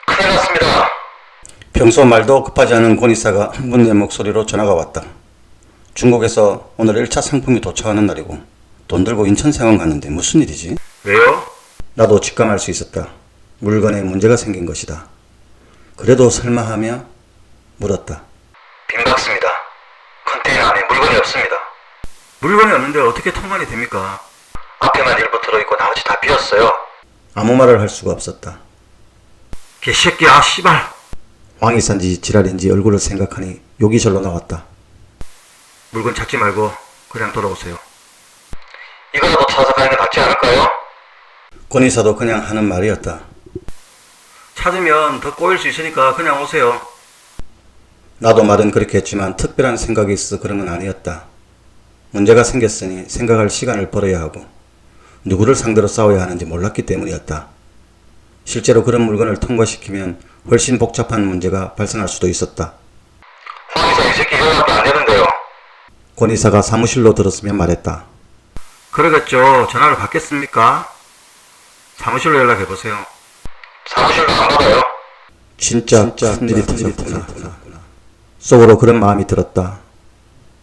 큰일 났습니다. 평소 말도 급하지 않은 권이사가 흥분된 목소리로 전화가 왔다. 중국에서 오늘 1차 상품이 도착하는 날이고 돈 들고 인천공항 갔는데 무슨 일이지? 왜요? 나도 직감할 수 있었다. 물건에 문제가 생긴 것이다. 그래도 설마 하며 물었다. 빈박스입니다. 컨테이너 안에 물건이 없습니다. 물건이 없는데 어떻게 통관이 됩니까? 앞에만 일부 들어있고 나머지 다 비었어요. 아무 말을 할 수가 없었다. 개새끼야, 씨발. 황이산지 지랄인지 얼굴을 생각하니 욕이 절로 나왔다. 물건 찾지 말고 그냥 돌아오세요. 이거라도 찾아서 가는 게 낫지 않을까요? 권이사도 그냥 하는 말이었다. 찾으면 더 꼬일 수 있으니까 그냥 오세요. 나도 말은 그렇게 했지만 특별한 생각이 있어서 그런 건 아니었다. 문제가 생겼으니 생각할 시간을 벌어야 하고 누구를 상대로 싸워야 하는지 몰랐기 때문이었다. 실제로 그런 물건을 통과시키면 훨씬 복잡한 문제가 발생할 수도 있었다. 황이사 이 새끼 연락도 안 되는데요. 권이사가 사무실로 들었으며 말했다. 그러겠죠. 전화를 받겠습니까? 사무실로 연락해보세요. 사무실로 안 받아요. 진짜 큰일이 터졌구나. 속으로 그런 마음이 들었다.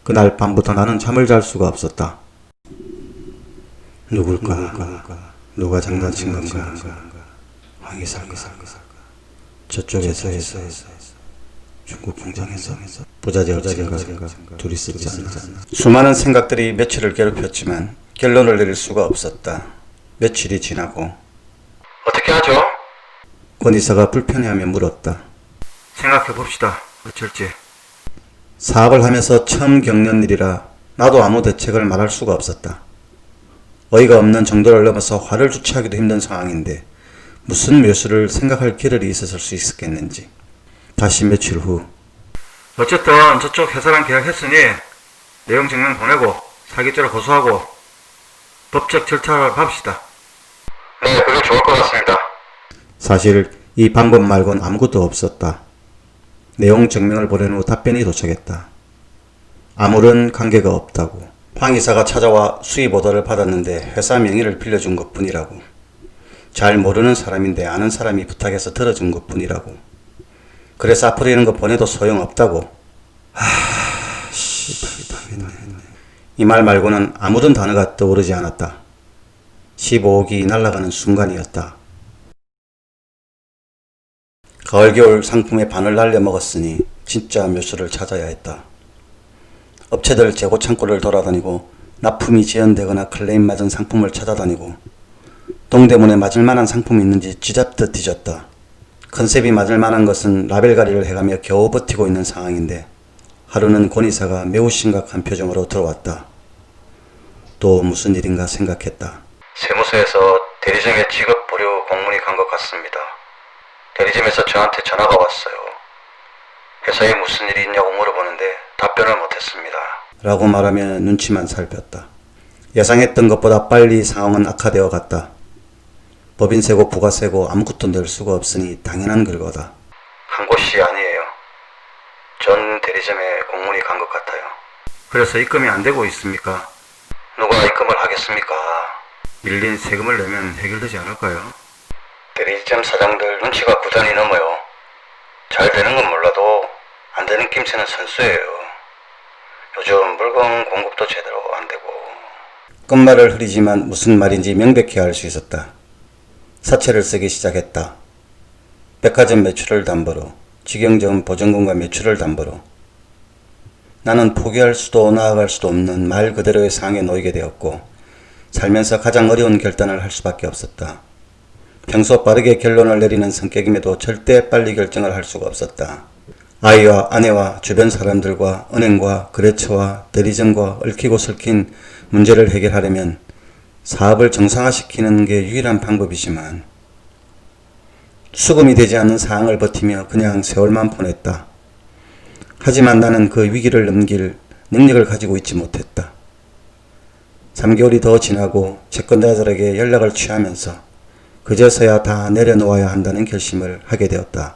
그날 밤부터 나는 잠을 잘 수가 없었다. 누굴까? 누가 장난친 건가? 황이사가 저쪽에서 중국 공장에서 부자재 업체가 둘이 쓰지 않나. 수많은 생각들이 며칠을 괴롭혔지만 결론을 내릴 수가 없었다. 며칠이 지나고 어떻게 하죠? 권이사가 불편해하며 물었다. 생각해봅시다. 어쩔지. 사업을 하면서 처음 겪는 일이라 나도 아무 대책을 말할 수가 없었다. 어이가 없는 정도를 넘어서 화를 주체하기도 힘든 상황인데 무슨 묘수를 생각할 겨를이 있었을 수 있었겠는지. 다시 며칠 후 어쨌든 저쪽 회사랑 계약했으니 내용 증명 보내고 사기죄를 고소하고 법적 절차를 밟읍시다. 네, 그게 좋을 것 같습니다. 사실 이 방법 말곤 아무것도 없었다. 내용 증명을 보낸 후 답변이 도착했다. 아무런 관계가 없다고. 황이사가 찾아와 수입 오더를 받았는데 회사 명의를 빌려준 것뿐이라고. 잘 모르는 사람인데 아는 사람이 부탁해서 들어준 것뿐이라고. 그래서 앞으로 이런 거 보내도 소용없다고. 이 말 말고는 아무런 단어가 떠오르지 않았다. 15억이 날아가는 순간이었다. 가을 겨울 상품의 반을 날려먹었으니 진짜 묘수를 찾아야 했다. 업체들 재고 창고를 돌아다니고 납품이 지연되거나 클레임 맞은 상품을 찾아다니고 동대문에 맞을 만한 상품이 있는지 쥐잡듯 뒤졌다. 컨셉이 맞을 만한 것은 라벨 가리를 해가며 겨우 버티고 있는 상황인데 하루는 권이사가 매우 심각한 표정으로 들어왔다. 또 무슨 일인가 생각했다. 세무서에서 대리점에 지급 보류 공문이 간 것 같습니다. 대리점에서 저한테 전화가 왔어요. 회사에 무슨 일이 있냐고 물어보는데 답변을 못했습니다. 라고 말하며 눈치만 살폈다. 예상했던 것보다 빨리 상황은 악화되어 갔다. 법인세고 부가세고 아무것도 낼 수가 없으니 당연한 결과다. 한 곳이 아니에요. 전 대리점에 공문이 간 것 같아요. 그래서 입금이 안 되고 있습니까? 누가 입금을 하겠습니까? 밀린 세금을 내면 해결되지 않을까요? 대리점 사장들 눈치가 9단이 넘어요. 잘 되는 건 몰라도 안 되는 낌새는 선수예요. 요즘 물건 공급도 제대로 안 되고. 끝말을 흐리지만 무슨 말인지 명백히 알 수 있었다. 사채를 쓰기 시작했다. 백화점 매출을 담보로, 직영점 보증금과 매출을 담보로. 나는 포기할 수도 나아갈 수도 없는 말 그대로의 상황에 놓이게 되었고 살면서 가장 어려운 결단을 할 수밖에 없었다. 평소 빠르게 결론을 내리는 성격임에도 절대 빨리 결정을 할 수가 없었다. 아이와 아내와 주변 사람들과 은행과 거래처와 대리점과 얽히고 설킨 문제를 해결하려면 사업을 정상화시키는 게 유일한 방법이지만 수금이 되지 않는 상황을 버티며 그냥 세월만 보냈다. 하지만 나는 그 위기를 넘길 능력을 가지고 있지 못했다. 3개월이 더 지나고 채권자들에게 연락을 취하면서 그제서야 다 내려놓아야 한다는 결심을 하게 되었다.